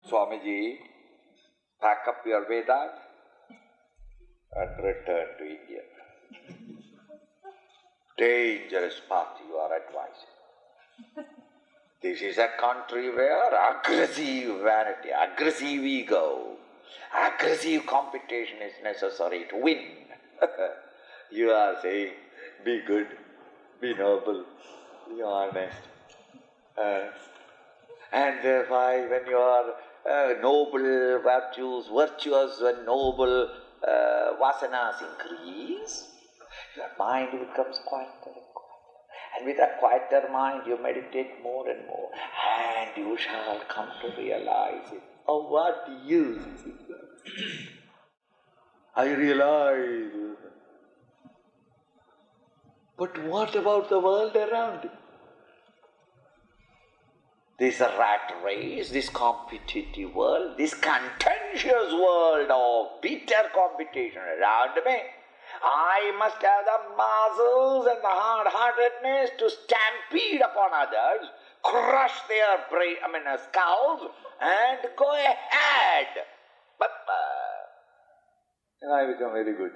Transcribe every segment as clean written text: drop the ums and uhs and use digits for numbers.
Swamiji, pack up your Vedas and return to India. Dangerous path you are advising. This is a country where aggressive vanity, aggressive ego, aggressive competition is necessary to win. You are saying, be good, be noble, be honest. And thereby when you are noble virtues, virtuous and noble vasanas increase, your mind becomes quieter and quieter. And with a quieter mind you meditate more and more, and you shall come to realize it. Of what use is it? I realize. But what about the world around you? This rat race, this competitive world, this contentious world of bitter competition around me, I must have the muscles and the hard-heartedness to stampede upon others, crush their skulls, and go ahead. But I become very good.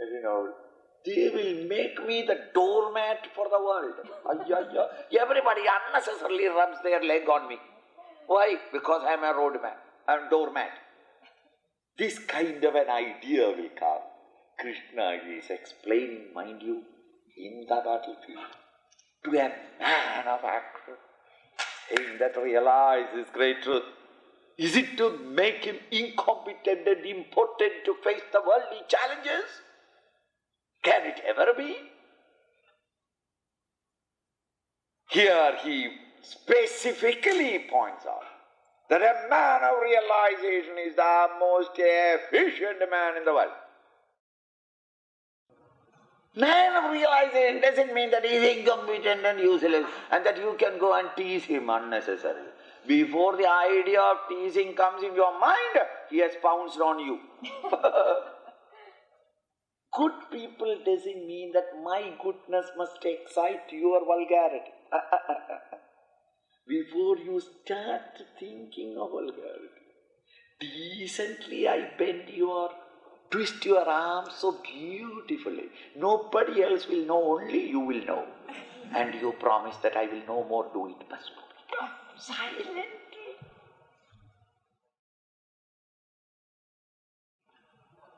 As you know, they will make me the doormat for the world. Everybody unnecessarily rubs their leg on me. Why? Because I am a roadman, I am doormat. This kind of an idea will come. Krishna is explaining, mind you, in the battlefield to a man of action, saying that realizes great truth. Is it to make him incompetent and impotent to face the worldly challenges? Can it ever be? Here he specifically points out that a man of realization is the most efficient man in the world. Man of realization doesn't mean that he is incompetent and useless and that you can go and tease him unnecessarily. Before the idea of teasing comes in your mind, he has pounced on you. Good people doesn't mean that my goodness must excite your vulgarity. Before you start thinking of vulgarity, decently I twist your arms so beautifully. Nobody else will know, only you will know. And you promise that I will no more do it, but silently.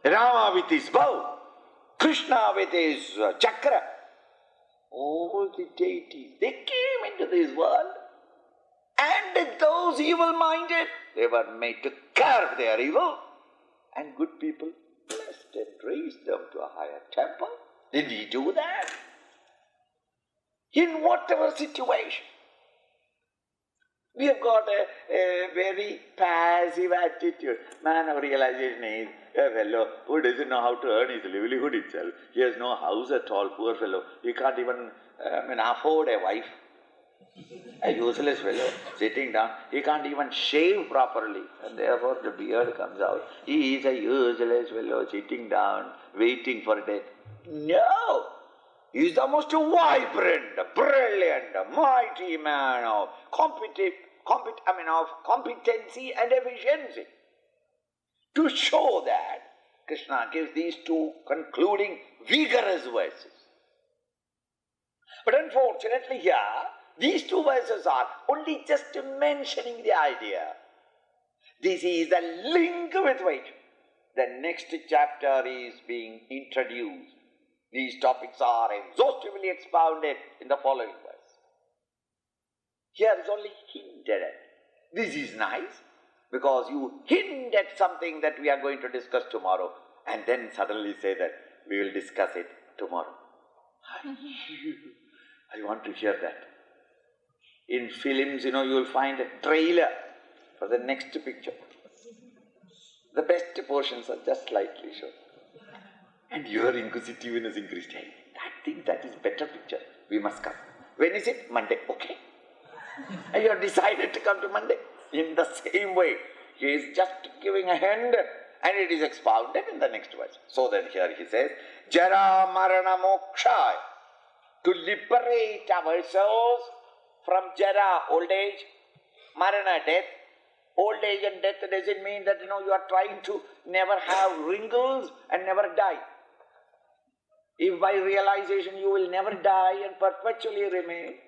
Rama with his bow, Krishna with his chakra, all the deities, they came into this world, and those evil-minded, they were made to curb their evil, and good people blessed and raised them to a higher temple. Did we do that? In whatever situation. We have got a very passive attitude. Man of realization is a fellow who doesn't know how to earn his livelihood itself. He has no house at all, poor fellow. He can't even afford a wife. A useless fellow sitting down. He can't even shave properly, and therefore the beard comes out. He is a useless fellow sitting down, waiting for death. No! He is the most vibrant, brilliant, mighty man of competency and efficiency. To show that, Krishna gives these two concluding vigorous verses. But unfortunately here, these two verses are only just mentioning the idea. This is the link with which the next chapter is being introduced. These topics are exhaustively expounded in the following verse. Here is only hinted at. This is nice because you hint at something that we are going to discuss tomorrow and then suddenly say that we will discuss it tomorrow. I want to hear that. In films, you will find a trailer for the next picture. The best portions are just slightly shown. And your inquisitiveness increased. Hey, I think that is better picture. We must come. When is it? Monday. Okay. And you have decided to come to Monday. In the same way, he is just giving a hint and it is expounded in the next verse. So then here he says, Jara Marana Moksha, to liberate ourselves from Jara, old age, Marana, death. Old age and death doesn't mean that you are trying to never have wrinkles and never die. If by realization you will never die and perpetually remain,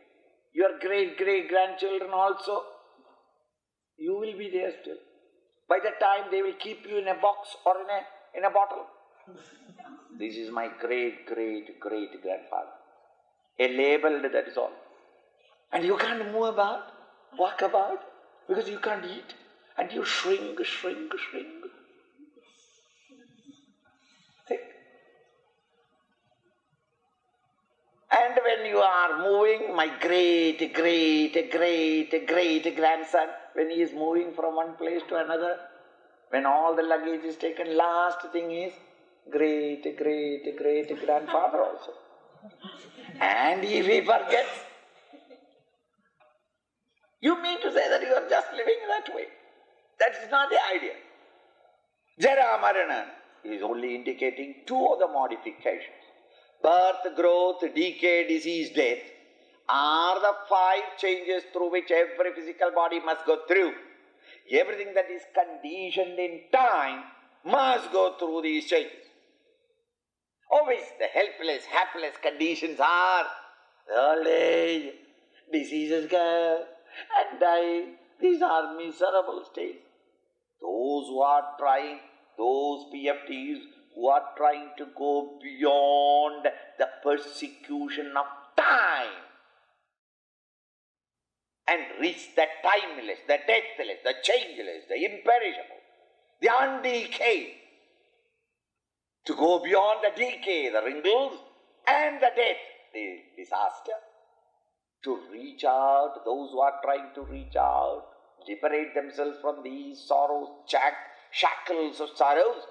your great-great-grandchildren also, you will be there still. By the time they will keep you in a box or in a bottle. This is my great-great-great-grandfather. A labeled, that is all. And you can't move about, walk about, because you can't eat. And you shrink. Think. And when you are moving, my great-great-great-great-grandson, when he is moving from one place to another, when all the luggage is taken, last thing is great-great-great-grandfather also. And if he forgets, you mean to say that you are just living that way? That is not the idea. Jara Marana is only indicating two of the modifications. Birth, growth, decay, disease, death are the 5 changes through which every physical body must go through. Everything that is conditioned in time must go through these changes. Always the helpless, hapless conditions are the old age, diseases come and die. These are miserable states. Those who are trying, those PFTs who are trying to go beyond the persecution of time and reach the timeless, the deathless, the changeless, the imperishable, the undecayed, to go beyond the decay, the wrinkles, and the death, the disaster, to reach out, those who are trying to reach out, liberate themselves from these sorrows, shackles of sorrows,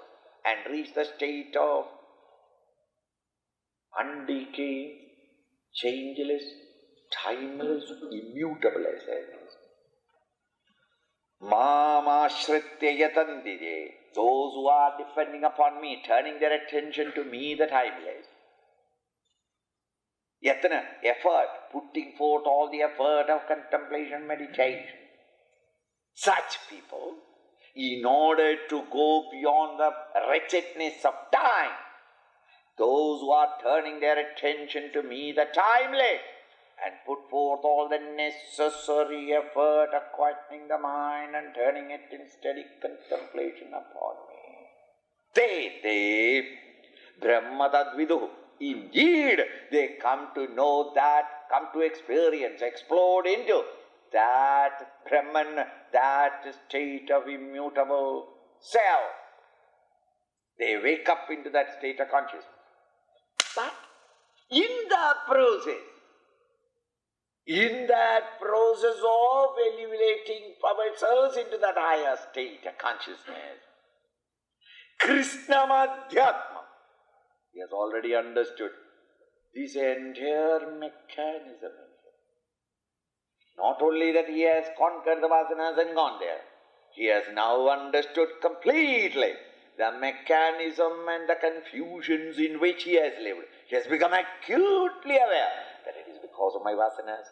and reach the state of undecaying, changeless, timeless, immutable essence. Mamashritya yatandide, those who are depending upon me, turning their attention to me, the timeless. Yatana, effort, putting forth all the effort of contemplation, meditation. Such people, in order to go beyond the wretchedness of time, those who are turning their attention to me, the timeless, and put forth all the necessary effort of quietening the mind and turning it in steady contemplation upon me. They, Brahmatadviduh, indeed, they come to know that, come to experience, explode into that Brahman, that state of immutable self. They wake up into that state of consciousness. But in that process of elevating ourselves into that higher state of consciousness, Krishna Madhyatma, he has already understood this entire mechanism. Not only that he has conquered the vasanas and gone there, he has now understood completely the mechanism and the confusions in which he has lived. He has become acutely aware that it is because of my vasanas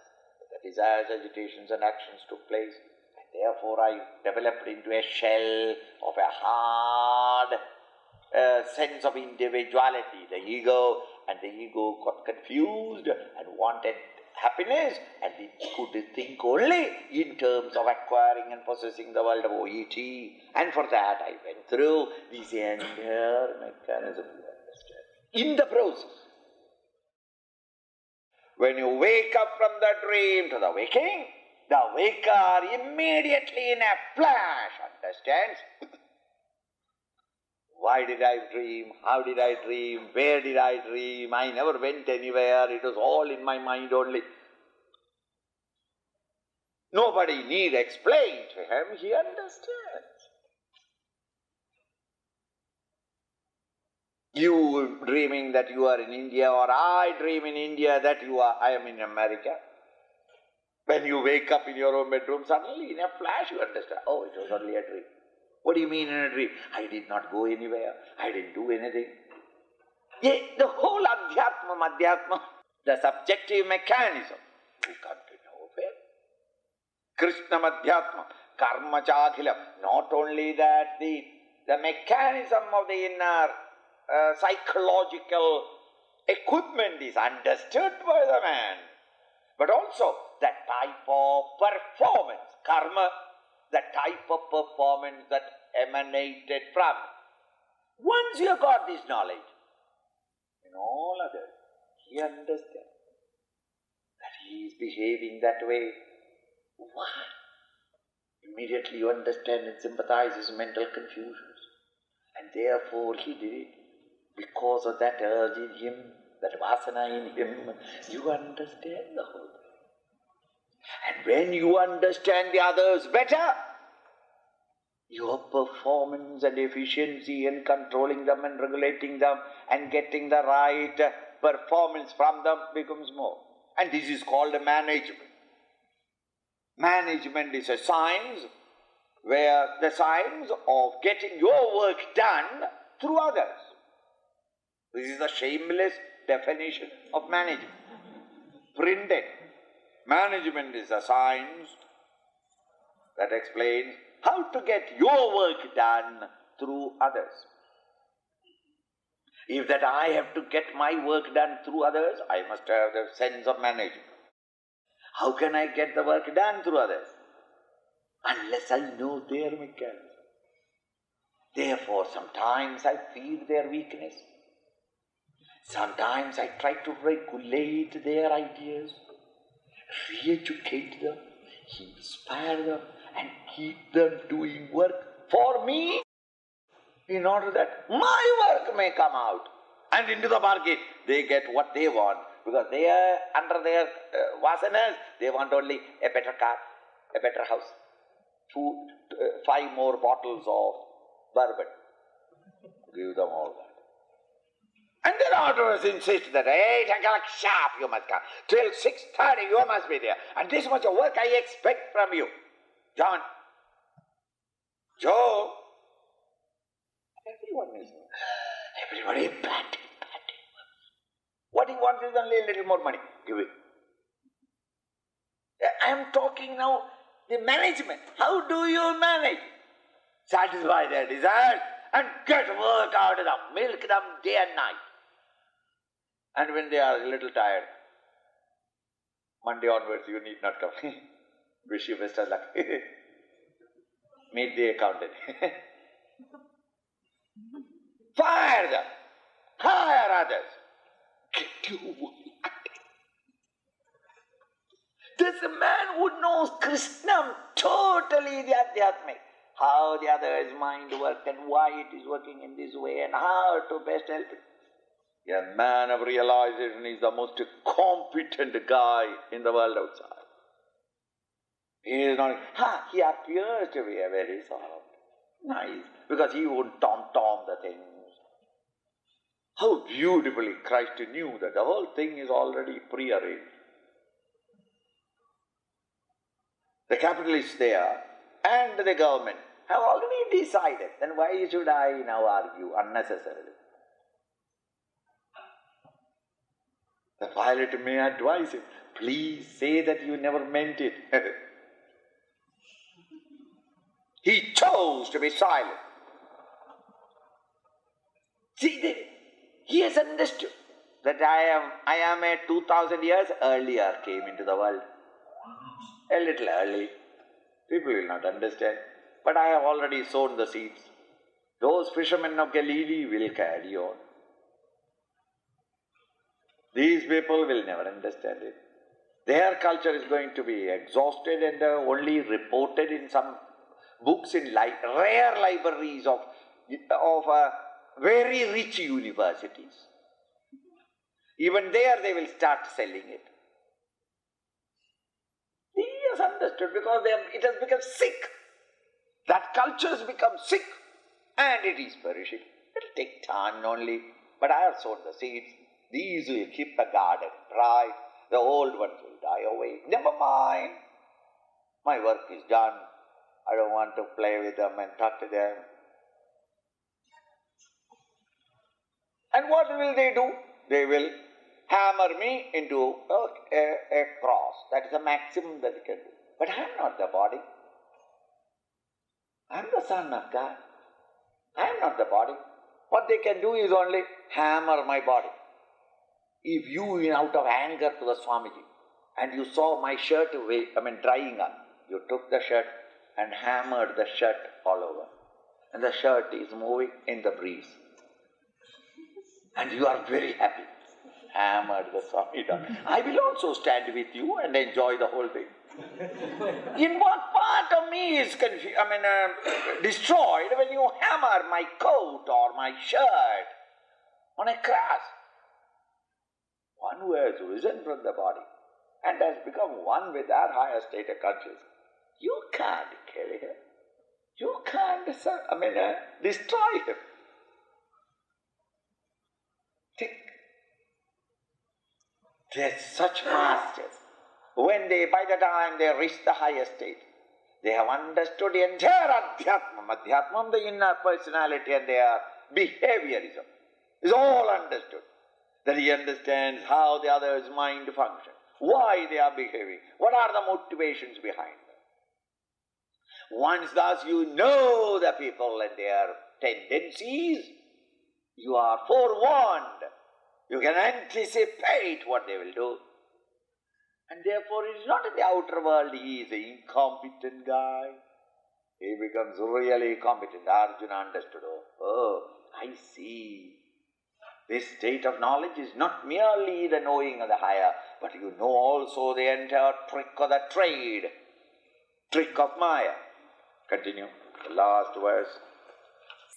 that desires, agitations and actions took place. And therefore I developed into a shell of a hard sense of individuality, the ego, and the ego got confused and wanted happiness, and it could think only in terms of acquiring and possessing the world of OET. And for that I went through this entire mechanism, you understand, in the process. When you wake up from the dream to the waking, the waker immediately in a flash understands, why did I dream? How did I dream? Where did I dream? I never went anywhere. It was all in my mind only. Nobody need explain to him. He understands. You dreaming that you are in India, or I dream in India that I am in America. When you wake up in your own bedroom, suddenly in a flash you understand, oh, it was only a dream. What do you mean in a dream? I did not go anywhere. I didn't do anything. Yeah, the whole adhyatma, the subjective mechanism, you come to know of it. Krishna madhyatma, karma chakhilam. Not only that, the mechanism of the inner psychological equipment is understood by the man, but also the type of performance, karma, the type of performance that emanated from. Once you have got this knowledge, in all others, he understands that he is behaving that way. Why? Immediately you understand and sympathize his mental confusions. And therefore he did it. Because of that urge in him, that vasana in him, you understand the whole thing. And when you understand the others better, your performance and efficiency in controlling them and regulating them and getting the right performance from them becomes more. And this is called management. Management is a science where the science of getting your work done through others. This is the shameless definition of management. Printed. Management is a science that explains how to get your work done through others. If that I have to get my work done through others, I must have the sense of management. How can I get the work done through others? Unless I know their mechanism. Therefore, sometimes I feed their weakness. Sometimes I try to regulate their ideas, re-educate them, inspire them, and keep them doing work for me in order that my work may come out. And into the bargain, they get what they want, because they are under their vasanas, they want only a better car, a better house, 5 more bottles of bourbon. Give them all that. And then afterwards insist that 8 o'clock sharp you must come, till 6:30 you must be there, and this much of work I expect from you. John, Joe, everybody batting. What he wants is only a little more money. Give it. I am talking now the management. How do you manage? Satisfy their desires and get work out of them, milk them day and night. And when they are a little tired, Monday onwards you need not come. Wish you best of luck. Meet the accountant. Fire them. Hire others. Get your work. There's a man who knows Krishnam totally, the Adhyatmic. How the other's mind works and why it is working in this way and how to best help it. A man of realization is the most competent guy in the world outside. He is not, he appears to be a very soft, nice, because he won't tom the things. How beautifully Christ knew that the whole thing is already prearranged. The capitalists there and the government have already decided. Then why should I now argue unnecessarily? The pilot may advise him, please say that you never meant it. He chose to be silent. See, he has understood. that I am a 2000 years earlier came into the world. A little early. People will not understand. But I have already sown the seeds. Those fishermen of Galilee will carry on. These people will never understand it. Their culture is going to be exhausted and only reported in some books in rare libraries of very rich universities. Even there they will start selling it. He has understood because it has become sick. That culture has become sick and it is perishing. It will take time only. But I have sown the seeds. These will keep the garden dry. The old ones will die away. Never mind. My work is done. I don't want to play with them and talk to them. And what will they do? They will hammer me into a cross. That is the maximum that they can do. But I am not the body. I am the Son of God. I am not the body. What they can do is only hammer my body. If you, out of anger to the Swamiji, and you saw my shirt drying up, you took the shirt and hammered the shirt all over. And the shirt is moving in the breeze. And you are very happy. Hammered the Swami down. I will also stand with you and enjoy the whole thing. In what part of me is destroyed when you hammer my coat or my shirt on a cross? One who has risen from the body and has become one with that higher state of consciousness, you can't kill him. You can't destroy him. Think. They're such masters. When by the time they reach the higher state, they have understood the entire Adhyatmam, the inner personality and their behaviorism is all understood. That he understands how the other's mind functions, why they are behaving, what are the motivations behind them. Once thus you know the people and their tendencies, you are forewarned. You can anticipate what they will do. And therefore it is not in the outer world he is an incompetent guy. He becomes really competent. Arjuna understood, oh, I see. This state of knowledge is not merely the knowing of the higher, but you know also the entire trick of the trade, trick of Maya. Continue, the last verse.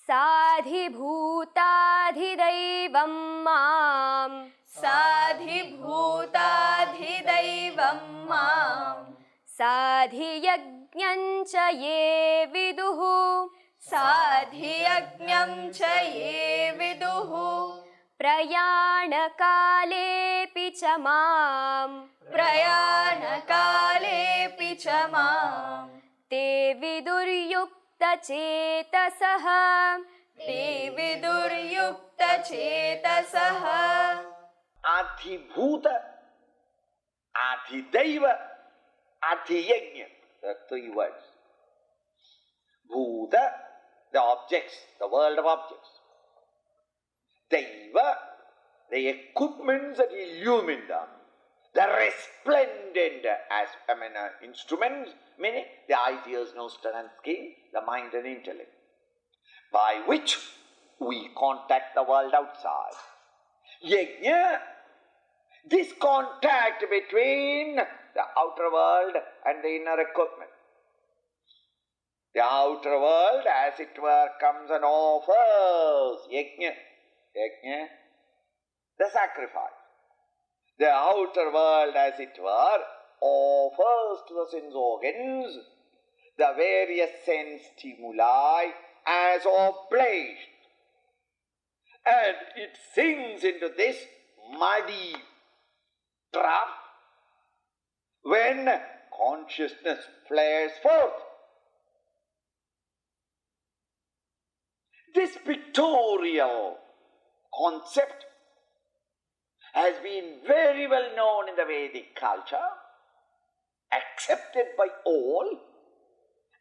Sadhi bhutadhi daivam mam. Sadhi bhutadhi daivam mam. Sadhi yajnancha ye viduhu. Sadhi yajnam cha ye viduhu. Prayana kale picha mam. Prayana kale picha mam. Te viduryukta chetasaha. Te viduryukta chetasaha. Adhibhuta, Adhidaiva, Adhiyajna. There are three words. Bhuta, the objects, the world of objects. Daiva, the equipments that illumine them. The resplendent instruments, meaning the eyes, ears, nose, tongue and skin, the mind and intellect, by which we contact the world outside. Yajna, this contact between the outer world and the inner equipment. The outer world, as it were, comes and offers yajna, the sacrifice. The outer world, as it were, offers to the sense organs the various sense stimuli as oblations. And it sinks into this muddy trough when consciousness flares forth. This pictorial concept has been very well known in the Vedic culture, accepted by all,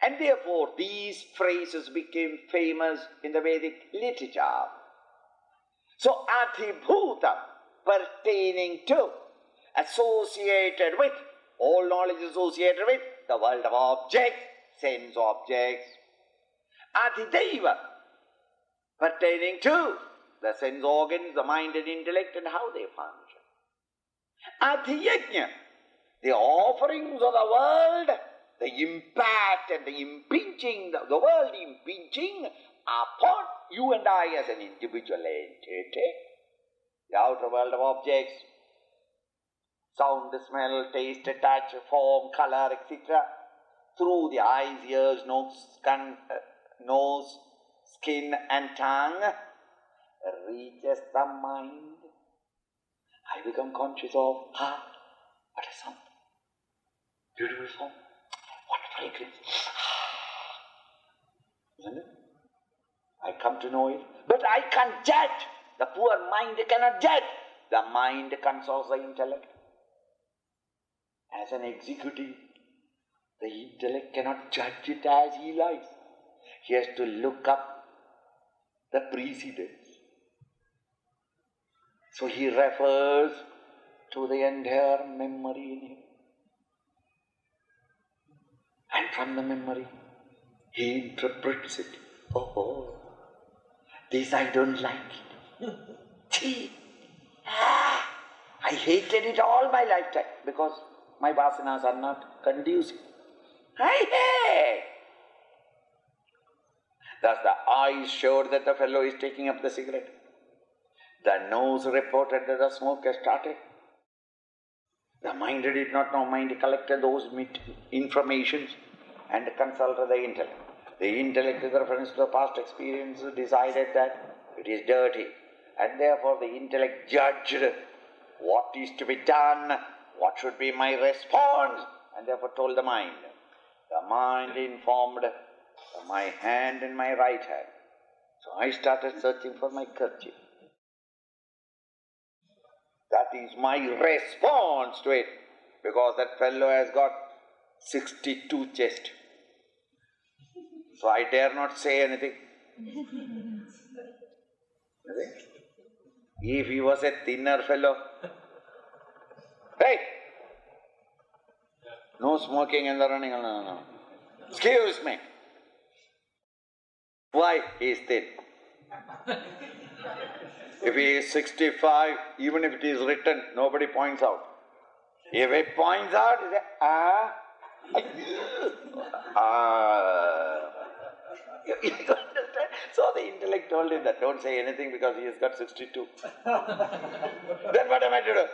and therefore these phrases became famous in the Vedic literature. So, Adhibhuta, pertaining to, associated with, all knowledge associated with the world of objects, sense objects. Adhideva, pertaining to the sense organs, the mind and intellect and how they function. Adhiyajna, the offerings of the world, the impact and the impinging, the world impinging upon you and I as an individual entity, the outer world of objects, sound, smell, taste, touch, form, color, etc., through the eyes, ears, nose, skin and tongue, reaches the mind. I become conscious of, what a sound, beautiful sound, what fragrance, isn't it? I come to know it, but I can't judge. The poor mind cannot judge. The mind consults the intellect. As an executive, the intellect cannot judge it as he likes. He has to look up the precedents. So he refers to the entire memory in him. And from the memory, he interprets it. Oh, this I don't like it. Gee, I hated it all my lifetime because my vasanas are not conducive. I hate. Thus the eyes showed that the fellow is taking up the cigarette. The nose reported that the smoke has started. The mind did not know. Mind collected those informations and consulted the intellect. The intellect, with reference to the past experience, decided that it is dirty, and therefore the intellect judged what is to be done, what should be my response, and therefore told the mind. The mind informed my hand and my right hand. So I started searching for my kerchief. That is my response to it, because that fellow has got 62 chest. So I dare not say anything. If he was a thinner fellow, hey, no smoking in the running, no. Excuse me. Why? He is thin. If he is 65, even if it is written, nobody points out. If he points out, he says, You understand? So the intellect told him that, don't say anything because he has got 62. Then what am I to do?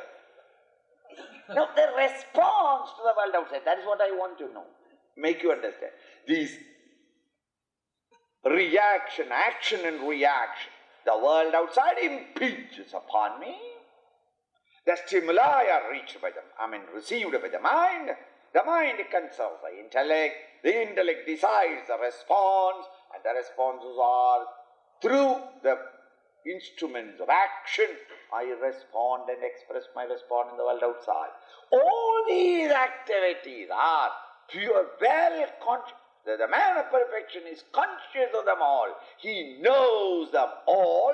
Now the response to the world outside, that is what I want to know. Make you understand. These reaction, action and reaction, the world outside impinges upon me. The stimuli are received by the mind. The mind consults the intellect decides the response, and the responses are through the instruments of action. I respond and express my response in the world outside. All these activities are pure, conscious. The man of perfection is conscious of them all. He knows them all.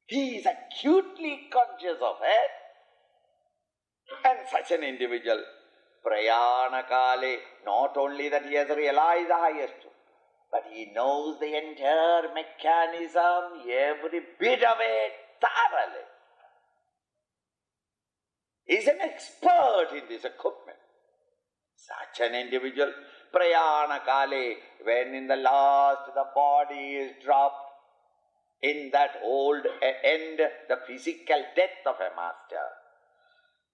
He is acutely conscious of it. And such an individual, prayana kale, not only that he has realized the highest truth, but he knows the entire mechanism, every bit of it, thoroughly. He is an expert in this equipment. Such an individual, prayana kale, when in the last the body is dropped, in that old end, the physical death of a master,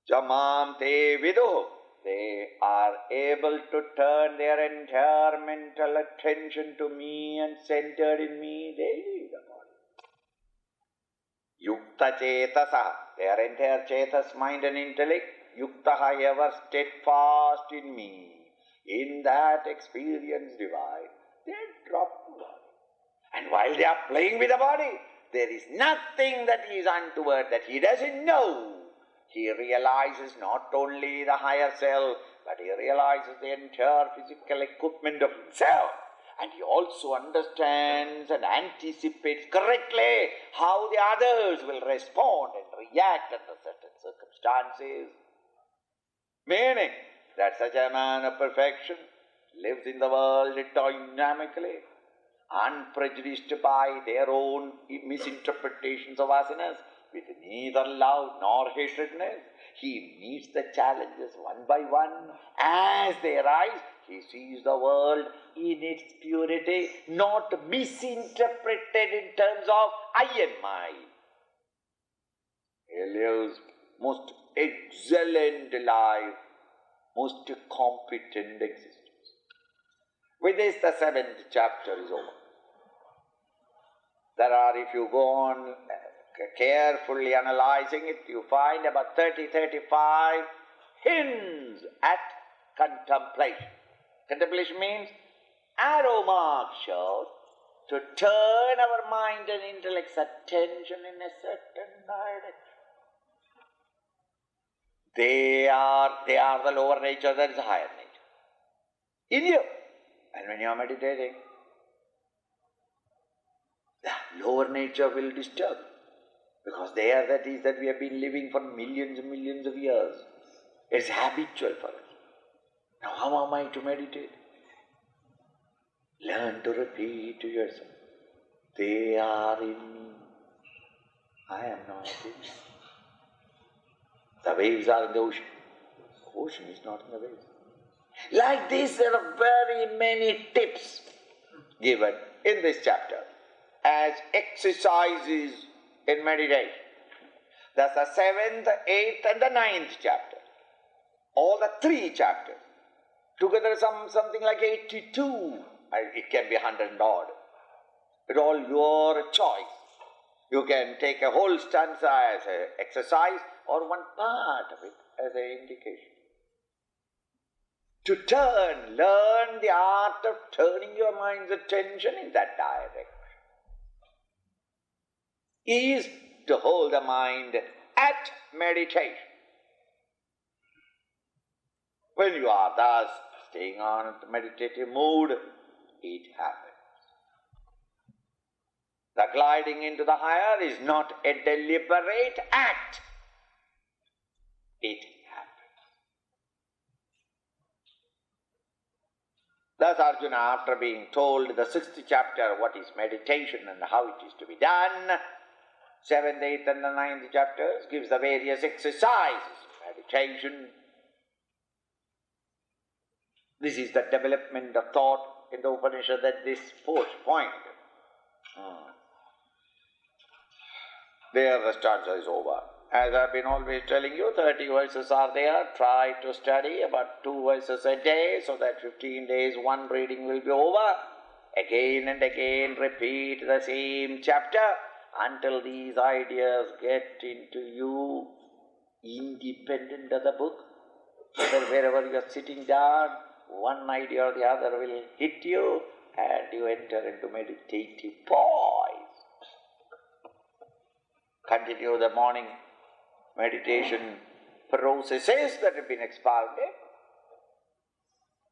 jamam te vidu, they are able to turn their entire mental attention to me and centered in me, they leave the body. Yukta chetasa, their entire chetas, mind and intellect, yuktaha, ever steadfast in me, in that experience divine, they drop the body. And while they are playing with the body, there is nothing that is untoward that he doesn't know. He realizes not only the higher self, but he realizes the entire physical equipment of himself. and he also understands and anticipates correctly how the others will respond and react under certain circumstances. Meaning that such a man of perfection lives in the world dynamically, unprejudiced by their own misinterpretations of asanas, with neither love nor hatredness. He meets the challenges one by one. As they arise, he sees the world in its purity, not misinterpreted in terms of I and my. He lives most excellent life, most competent existence. With this, the 7th chapter is over. There are, if you go on carefully analyzing it, you find about 30-35 hints at contemplation. Contemplation means arrow mark shows to turn our mind and intellect's attention in a certain direction. They are the lower nature, there is a higher nature in you. And when you are meditating, the lower nature will disturb. Because there that is that we have been living for millions and millions of years. It's habitual for us. Now how am I to meditate? Learn to repeat to yourself, they are in me, I am not in them. The waves are in the ocean. The ocean is not in the waves. Like this, there are very many tips given in this chapter as exercises in meditation. That's the 7th, 8th and the 9th chapter. All the 3 chapters. Together something like 82. It can be 100 and odd. It's all your choice. You can take a whole stanza as an exercise or one part of it as an indication. To learn the art of turning your mind's attention in that direction is to hold the mind at meditation. When you are thus staying on the meditative mood, it happens. The gliding into the higher is not a deliberate act. It happens. Thus Arjuna, after being told the 6th chapter what is meditation and how it is to be done, 7th, 8th and the 9th chapters gives the various exercises of meditation. This is the development of thought in the Upanishad at this 4th point. There the stanza is over. As I've been always telling you, 30 verses are there. Try to study about 2 verses a day, so that 15 days one reading will be over. Again and again repeat the same chapter until these ideas get into you independent of the book. So that wherever you are sitting down, one idea or the other will hit you and you enter into meditative poise. Continue the morning meditation processes that have been expounded.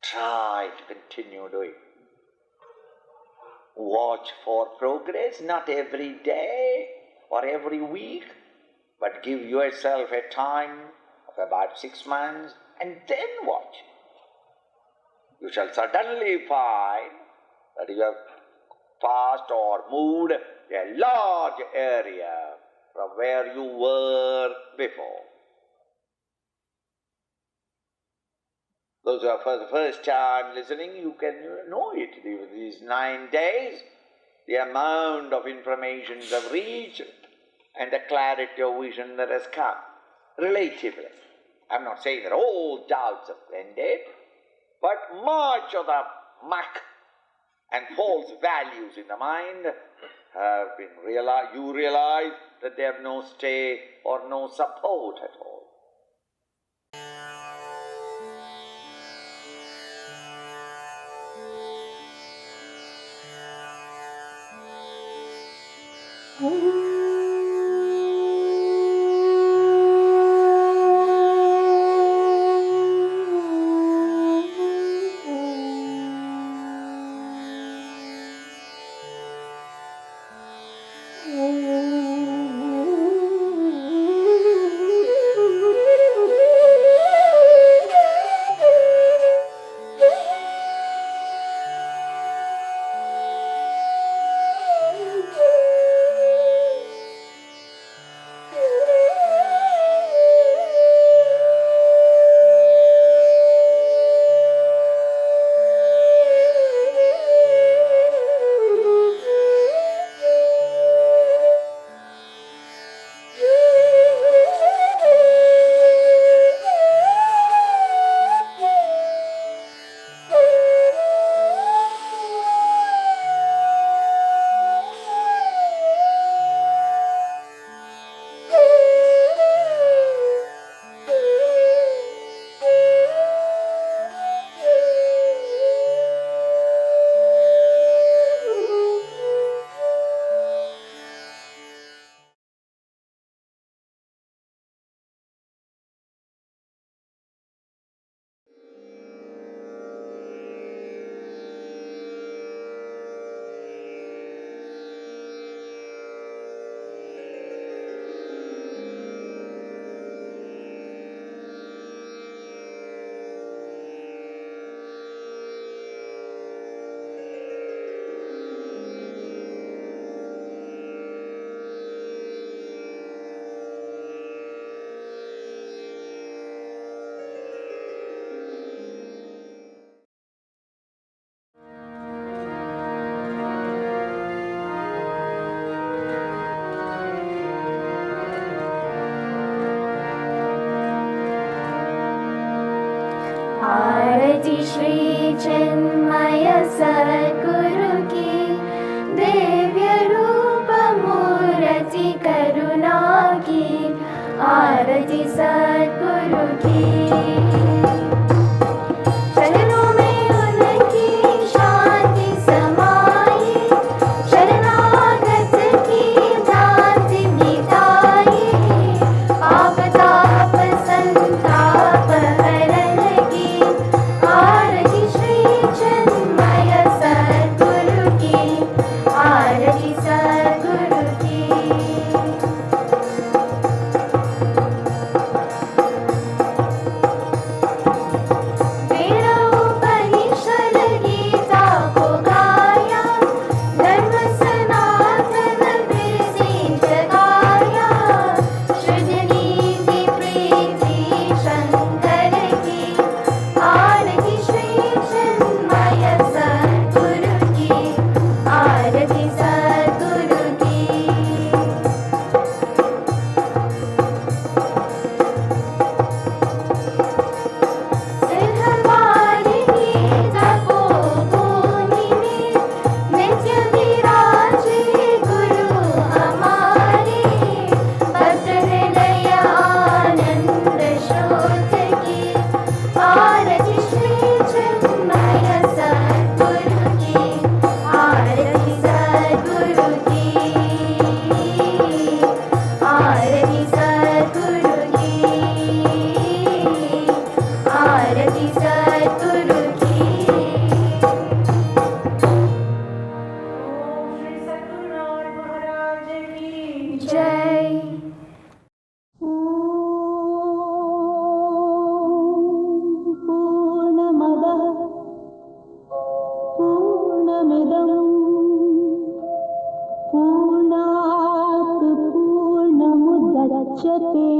Try to continue doing. Watch for progress, not every day or every week, but give yourself a time of about 6 months and then watch. You shall suddenly find that you have passed or moved a large area from where you were before. Those who are for the first time listening, you can know it. These 9 days, the amount of information you have reached and the clarity of vision that has come, relatively. I'm not saying that all doubts have ended, but much of the muck and false values in the mind have been realized. You realize that they have no stay or no support at all. आरती श्री चिन्मय सद्गुरु की, दिव्य रूप मूर्ति करुणा की, आरती सद्गुरु की। चरणों में उनकी शांति समाई, शरणागत की भ्रांति मिटाई, पाप ताप संताप हरण की, आरती श्री चिन्मय सद्गुरु की, आरती सद्गुरु की। उपनिषद गीता को गाया, धर्म सनातन फिर से जगाया, शुद्ध नीति प्रीति शंकर की, आरती श्री चिन्मय सद्गुरु की, आरती सद्गुरु की। सिद्धवारी गीता को भूमि में, नित्य विराजे गुरु हमारे, भक्त हृदय आनंद श्रोत की, आरती श्री चिन्मय सद्गुरु की, आरती सद्गुरु की, आरती सद्गुरु की, आरती सद्गुरु की। श्री सद्गुरुनाथ महाराज की जय। पूर्णमदः पूर्णमिदं पूर्णात् पूर्णमुदच्यते